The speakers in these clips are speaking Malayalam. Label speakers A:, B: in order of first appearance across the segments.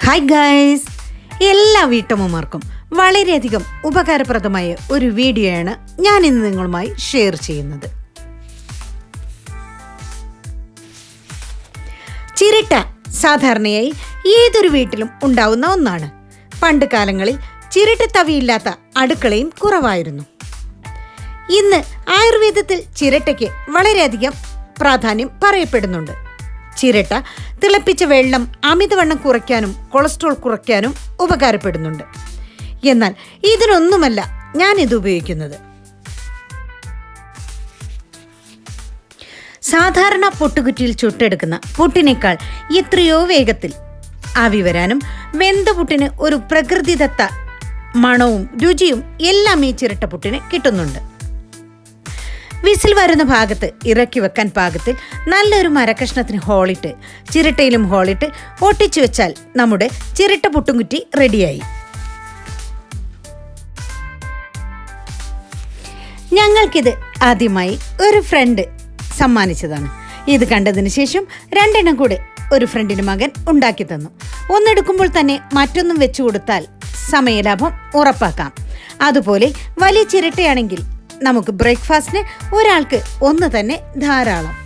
A: ഹായ് ഗൈസ്, എല്ലാ വീട്ടമ്മമാർക്കും വളരെയധികം ഉപകാരപ്രദമായ ഒരു വീഡിയോയാണ് ഞാൻ ഇന്ന് നിങ്ങളുമായി ഷെയർ ചെയ്യുന്നത്. ചിരട്ട സാധാരണയായി ഏതൊരു വീട്ടിലും ഉണ്ടാവുന്ന ഒന്നാണ്. പണ്ട് കാലങ്ങളിൽ ചിരട്ടത്തവിയില്ലാത്ത അടുക്കളയും കുറവായിരുന്നു. ഇന്ന് ആയുർവേദത്തിൽ ചിരട്ടയ്ക്ക് വളരെയധികം പ്രാധാന്യം പറയപ്പെടുന്നുണ്ട്. ചിരട്ട തിളപ്പിച്ച വെള്ളം അമിതവണ്ണം കുറയ്ക്കാനും കൊളസ്ട്രോൾ കുറയ്ക്കാനും ഉപകാരപ്പെടുന്നുണ്ട്. എന്നാൽ ഇതിനൊന്നുമല്ല ഞാനിത് ഉപയോഗിക്കുന്നത്. സാധാരണ പൊട്ടുകുറ്റിയിൽ ചുട്ടെടുക്കുന്ന പുട്ടിനേക്കാൾ എത്രയോ വേഗത്തിൽ ആവി വരാനും വെന്ത പുട്ടിന് ഒരു പ്രകൃതിദത്ത മണവും രുചിയും എല്ലാം ഈ ചിരട്ട പുട്ടിന് കിട്ടുന്നുണ്ട്. വിസിൽ വരുന്ന ഭാഗത്ത് ഇറക്കി വെക്കാൻ പാകത്തിൽ നല്ലൊരു മരക്കഷ്ണത്തിന് ഹോളിട്ട് ചിരട്ടയിലും ഹോളിട്ട് ഒട്ടിച്ചു വെച്ചാൽ നമ്മുടെ ചിരട്ട പുട്ടുംകുറ്റി റെഡിയായി. ഞങ്ങൾക്കിത് ആദ്യമായി ഒരു ഫ്രണ്ട് സമ്മാനിച്ചതാണ്. ഇത് കണ്ടതിന് ശേഷം 2 എണ്ണം കൂടെ ഒരു ഫ്രണ്ടിന് മകൻ ഉണ്ടാക്കി തന്നു. ഒന്നെടുക്കുമ്പോൾ തന്നെ മറ്റൊന്നും വെച്ചു കൊടുത്താൽ സമയലാഭം ഉറപ്പാക്കാം. അതുപോലെ വലിയ ചിരട്ടയാണെങ്കിൽ നമുക്ക് ബ്രേക്ക്ഫാസ്റ്റിന് ഒരാൾക്ക് ഒന്ന് തന്നെ ധാരാളം.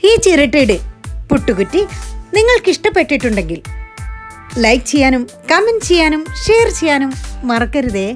A: ഈ ചിരട്ടയുടെ പുട്ടുകുറ്റി നിങ്ങൾക്ക് ഇഷ്ടപ്പെട്ടിട്ടുണ്ടെങ്കിൽ ലൈക്ക് ചെയ്യാനും കമൻറ്റ് ചെയ്യാനും ഷെയർ ചെയ്യാനും മറക്കരുതേ.